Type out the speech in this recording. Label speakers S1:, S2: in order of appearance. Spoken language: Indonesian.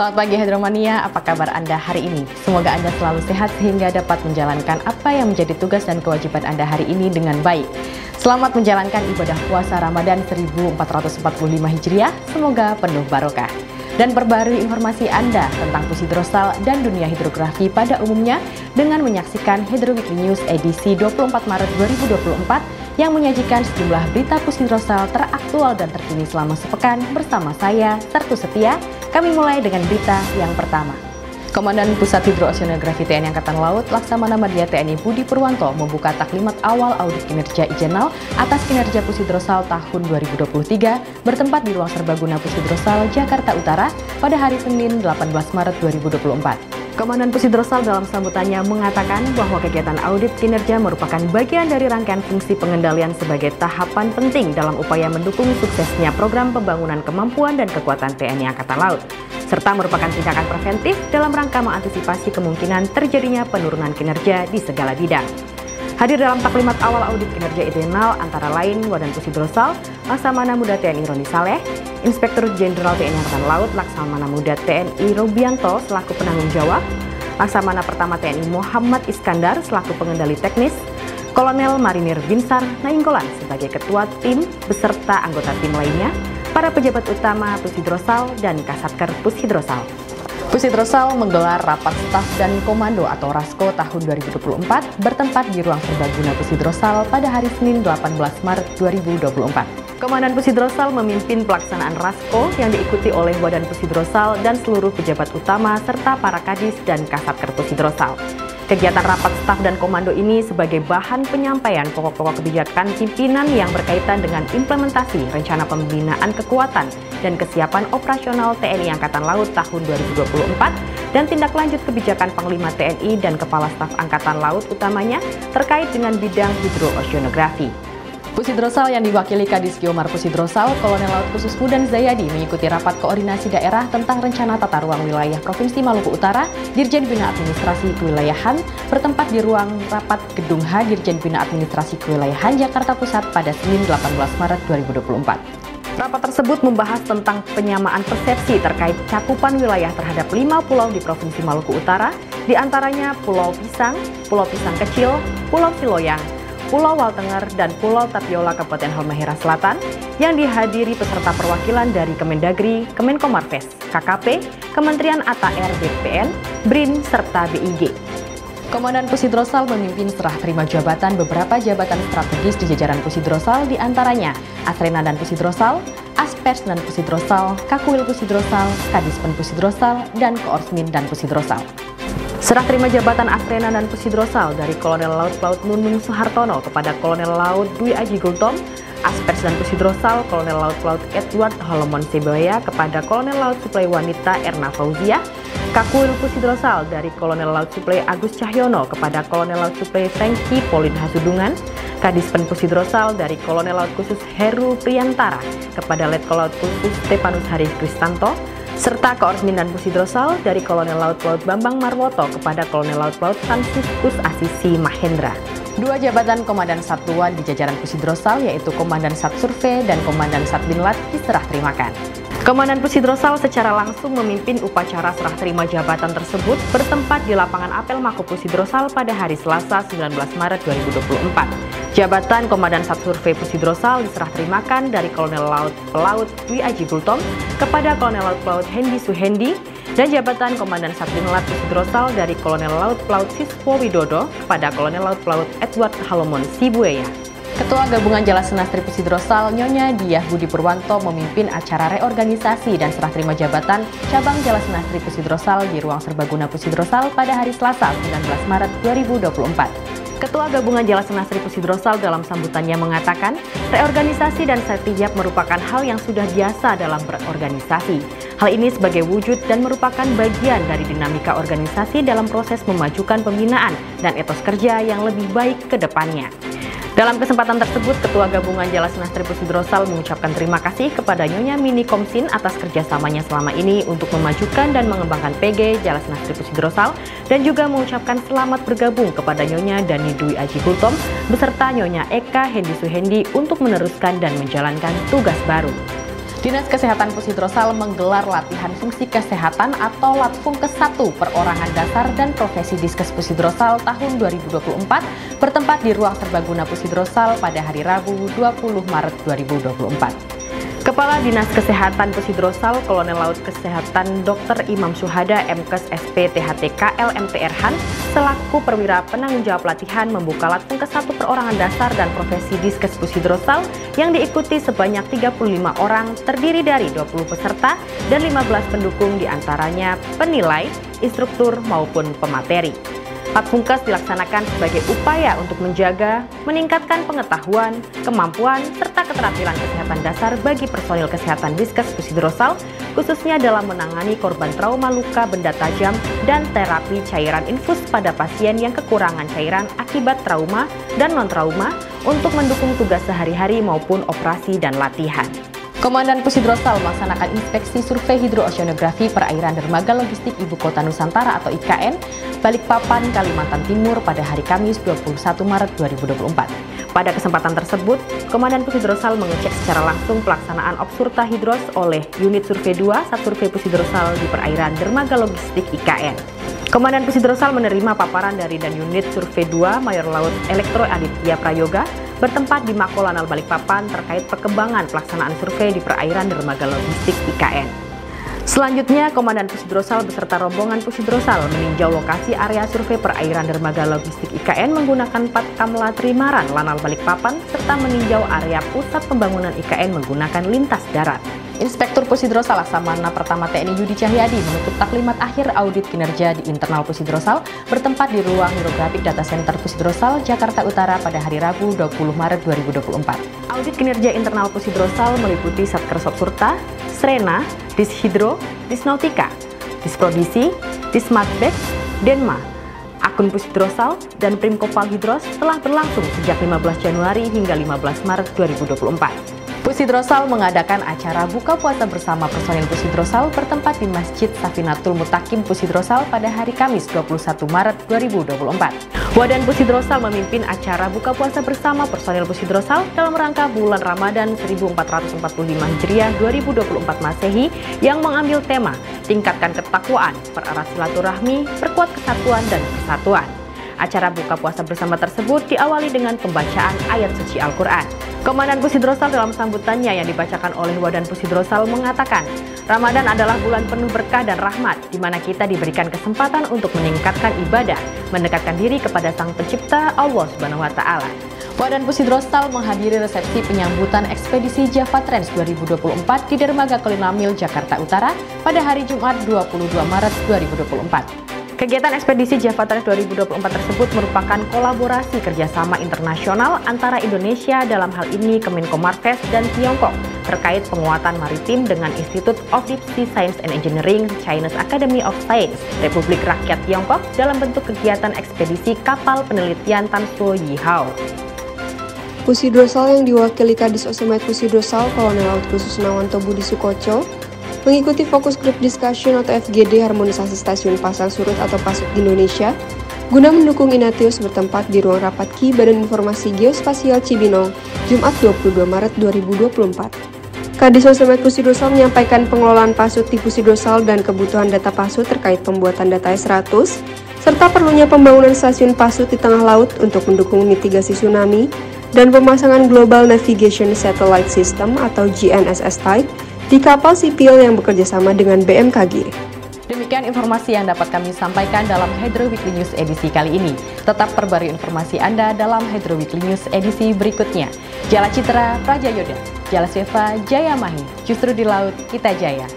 S1: Selamat pagi Hidromania, apa kabar Anda hari ini? Semoga Anda selalu sehat sehingga dapat menjalankan apa yang menjadi tugas dan kewajiban Anda hari ini dengan baik. Selamat menjalankan ibadah puasa Ramadan 1445 Hijriah, semoga penuh barokah. Dan perbarui informasi Anda tentang pusidrosal dan dunia hidrografi pada umumnya dengan menyaksikan Hydro Weekly News edisi 24 Maret 2024 yang menyajikan sejumlah berita pusidrosal teraktual dan terkini selama sepekan bersama saya, Sertu Setia. Kami mulai dengan berita yang pertama. Komandan Pusat Hidrooceanografi TNI Angkatan Laut Laksamana Madya TNI Budi Purwanto membuka taklimat awal audit kinerja Ijenal atas kinerja pusidrosal tahun 2023 bertempat di Ruang Serbaguna Pusidrosal Jakarta Utara pada hari Senin 18 Maret 2024. Komandan Pusidrosal dalam sambutannya mengatakan bahwa kegiatan audit kinerja merupakan bagian dari rangkaian fungsi pengendalian sebagai tahapan penting dalam upaya mendukung suksesnya program pembangunan kemampuan dan kekuatan TNI Angkatan Laut, serta merupakan tindakan preventif dalam rangka mengantisipasi kemungkinan terjadinya penurunan kinerja di segala bidang. Hadir dalam taklimat awal audit kinerja Ijenal antara lain Wadan Pusidrosal, Laksamana Muda TNI Roni Saleh, Inspektur Jenderal TNI Angkatan Laut Laksamana Muda TNI Rubianto selaku penanggung jawab, Laksamana Pertama TNI Muhammad Iskandar selaku pengendali teknis, Kolonel Marinir Binsar Nainggolan sebagai ketua tim beserta anggota tim lainnya, para pejabat utama Pusidrosal dan Kasatker Pusidrosal. Pusidrosal menggelar rapat staf dan komando atau Rasko tahun 2024 bertempat di Ruang Serbaguna Pusidrosal pada hari Senin 18 Maret 2024. Komandan Pusidrosal memimpin pelaksanaan Rasko yang diikuti oleh Wadan Pusidrosal dan seluruh pejabat utama serta para kadis dan Kasatker Pusidrosal. Kegiatan rapat staf dan komando ini sebagai bahan penyampaian pokok-pokok kebijakan pimpinan yang berkaitan dengan implementasi rencana pembinaan kekuatan dan kesiapan operasional TNI Angkatan Laut tahun 2024 dan tindak lanjut kebijakan Panglima TNI dan Kepala Staf Angkatan Laut utamanya terkait dengan bidang hidrooceanografi. Pusidrosal yang diwakili Kadis Giomar Pusidrosal, Kolonel Laut Khusus Mudan Zayadi mengikuti rapat koordinasi daerah tentang rencana tata ruang wilayah Provinsi Maluku Utara, Dirjen Bina Administrasi Kewilayahan, bertempat di ruang rapat Gedung H Dirjen Bina Administrasi Kewilayahan Jakarta Pusat pada Senin 18 Maret 2024. Rapat tersebut membahas tentang penyamaan persepsi terkait cakupan wilayah terhadap 5 pulau di Provinsi Maluku Utara, di antaranya Pulau Pisang Kecil, Pulau Siloyang, Pulau Waltenger, dan Pulau Tapiola Kabupaten Halmahera Selatan yang dihadiri peserta perwakilan dari Kemendagri, Kemenkomarves, KKP, Kementerian ATR BPN, BRIN, serta BIG. Komandan Pusidrosal memimpin serah terima jabatan beberapa jabatan strategis di jajaran Pusidrosal, di antaranya Asrena dan Pusidrosal, Aspers dan Pusidrosal, Kakuil Pusidrosal, Kadispen Pusidrosal, dan Koorsmin dan Pusidrosal. Serah terima jabatan Asrena dan Pusidrosal dari Kolonel Laut Laut Nunung Suhartono kepada Kolonel Laut Dwi Aji Gultom, Aspers dan Pusidrosal Kolonel Laut Laut Edward Holomon Sebaya kepada Kolonel Laut Suplai Wanita Erna Fauzia, Kakuil Pusidrosal dari Kolonel Laut Suplai Agus Cahyono kepada Kolonel Laut Suplai Franky Polin Hasudungan, Kadispen Pusidrosal dari Kolonel Laut Khusus Heru Priantara kepada Letkol Laut Khusus Stepanus Haris Kristanto, serta Koorsmin dan Pusidrosal dari Kolonel Laut Laut Bambang Marwoto kepada Kolonel Laut Laut Franciscus Asisi Mahendra. Dua jabatan Komandan Satuan di jajaran Pusidrosal yaitu Komandan Sat Survei dan Komandan Sat Binlat diserah terimakan. Komandan Pusidrosal secara langsung memimpin upacara serah terima jabatan tersebut bertempat di lapangan apel Mako Pusidrosal pada hari Selasa 19 Maret 2024. Jabatan Komandan Sat Survei Pusidrosal diserah terimakan dari Kolonel Laut Pelaut Dwi Aji Gultom kepada Kolonel Laut Pelaut Hendi Suhendi, dan jabatan Komandan Sat Binlat Pusidrosal dari Kolonel Laut Pelaut Siswo Widodo kepada Kolonel Laut Pelaut Edward Halomon Sibueya. Ketua Gabungan Jalasenastri Pusidrosal Nyonya Diah Budi Purwanto memimpin acara reorganisasi dan serah terima jabatan Cabang Jalasenastri Pusidrosal di Ruang Serbaguna Pusidrosal pada hari Selasa 19 Maret 2024. Ketua Gabungan Jalasenastri Pusidrosal dalam sambutannya mengatakan, reorganisasi dan sertijab merupakan hal yang sudah biasa dalam berorganisasi. Hal ini sebagai wujud dan merupakan bagian dari dinamika organisasi dalam proses memajukan pembinaan dan etos kerja yang lebih baik ke depannya. Dalam kesempatan tersebut, Ketua Gabungan Jalasenastri Pusidrosal mengucapkan terima kasih kepada Nyonya Mini Komsin atas kerjasamanya selama ini untuk memajukan dan mengembangkan PG Jalasenastri Pusidrosal, dan juga mengucapkan selamat bergabung kepada Nyonya Dani Dwi Aji Gultom beserta Nyonya Eka Hendi Suhendi untuk meneruskan dan menjalankan tugas baru. Dinas Kesehatan Pusidrosal menggelar latihan fungsi kesehatan atau Latfungkes 1 perorangan dasar dan profesi Diskes Pusidrosal tahun 2024 bertempat di Ruang Serbaguna Pusidrosal pada hari Rabu 20 Maret 2024. Kepala Dinas Kesehatan Pusidrosal Kolonel Laut Kesehatan Dr. Imam Syuhada MKes SP THTK LMTR Han selaku perwira penanggung jawab latihan membuka Latfungkes 1 perorangan dasar dan profesi Diskes Pusidrosal yang diikuti sebanyak 35 orang terdiri dari 20 peserta dan 15 pendukung diantaranya penilai, instruktur maupun pemateri. Latfungkes dilaksanakan sebagai upaya untuk menjaga, meningkatkan pengetahuan, kemampuan, serta keterampilan kesehatan dasar bagi personil kesehatan Diskes Pusidrosal, khususnya dalam menangani korban trauma luka benda tajam dan terapi cairan infus pada pasien yang kekurangan cairan akibat trauma dan non-trauma untuk mendukung tugas sehari-hari maupun operasi dan latihan. Komandan Pusidrosal melaksanakan inspeksi survei hidrooceanografi perairan dermaga logistik Ibu Kota Nusantara atau IKN, Balikpapan, Kalimantan Timur pada hari Kamis 21 Maret 2024. Pada kesempatan tersebut, Komandan Pusidrosal mengecek secara langsung pelaksanaan Obsurta Hidros oleh Unit Survei 2 Satsurvei Pusidrosal di perairan dermaga logistik IKN. Komandan Pusidrosal menerima paparan dari dan Unit Survei 2 Mayor Laut Elektro Aditya Prayoga bertempat di Mako Lanal Balikpapan terkait perkembangan pelaksanaan survei di perairan dermaga logistik IKN. Selanjutnya, Komandan Pusidrosal beserta rombongan Pusidrosal meninjau lokasi area survei perairan dermaga logistik IKN menggunakan Patkamla Trimaran Lanal Balikpapan serta meninjau area pusat pembangunan IKN menggunakan lintas darat. Inspektur Pusidrosal Laksamana Pertama TNI Yudi Cahyadi menutup taklimat akhir audit kinerja di internal Pusidrosal bertempat di ruang Hidrografik Data Center Pusidrosal, Jakarta Utara pada hari Rabu 20 Maret 2024. Audit kinerja internal Pusidrosal meliputi Satker Obsurta, Srena, Dishidro, Disnautika, Disprodisi, Dismatbek, Denma, akun Pusidrosal, dan Primkopal Hidros telah berlangsung sejak 15 Januari hingga 15 Maret 2024. Pusidrosal mengadakan acara buka puasa bersama personil Pusidrosal bertempat di Masjid Safinatul Mutakim Pusidrosal pada hari Kamis 21 Maret 2024. Wadan Pusidrosal memimpin acara buka puasa bersama personil Pusidrosal dalam rangka bulan Ramadan 1445 Hijriah 2024 Masehi yang mengambil tema tingkatkan ketakwaan, pererat silaturahmi, perkuat kesatuan dan persatuan. Acara buka puasa bersama tersebut diawali dengan pembacaan ayat suci Al-Quran. Komandan Pusidrosal dalam sambutannya yang dibacakan oleh Wadan Pusidrosal mengatakan, Ramadan adalah bulan penuh berkah dan rahmat, di mana kita diberikan kesempatan untuk meningkatkan ibadah, mendekatkan diri kepada Sang Pencipta Allah Subhanahu wa Ta'ala. Wadan Pusidrosal menghadiri resepsi penyambutan ekspedisi Java Trans 2024 di Dermaga Kolinamil, Jakarta Utara pada hari Jumat 22 Maret 2024. Kegiatan ekspedisi Java Trans 2024 tersebut merupakan kolaborasi kerjasama internasional antara Indonesia dalam hal ini Kemenko Marves dan Tiongkok terkait penguatan maritim dengan Institute of Deep Sea Science and Engineering Chinese Academy of Science Republik Rakyat Tiongkok dalam bentuk kegiatan ekspedisi kapal penelitian Tansuo Yihao.
S2: Pusidrosal yang diwakili Kadis Osemet Pusidrosal Kolonel Laut Khusus Nawanto Budi Sukoco mengikuti Focus Group Discussion atau FGD Harmonisasi Stasiun Pasang Surut atau PASUT di Indonesia guna mendukung Inatius bertempat di ruang rapat KI Badan Informasi Geospasial Cibinong, Jumat 22 Maret 2024. Kadis Osemet Pusidrosal menyampaikan pengelolaan PASUT di Pusidrosal dan kebutuhan data PASUT terkait pembuatan data S100, serta perlunya pembangunan stasiun PASUT di tengah laut untuk mendukung mitigasi tsunami dan pemasangan Global Navigation Satellite System atau GNSS Type di kapal sipil yang bekerja sama dengan BMKG.
S1: Demikian informasi yang dapat kami sampaikan dalam Hydro Weekly News edisi kali ini. Tetap perbarui informasi Anda dalam Hydro Weekly News edisi berikutnya. Jala Citra, Praja Yoda, Jala Seva, Jaya Mahi, justru di laut kita jaya.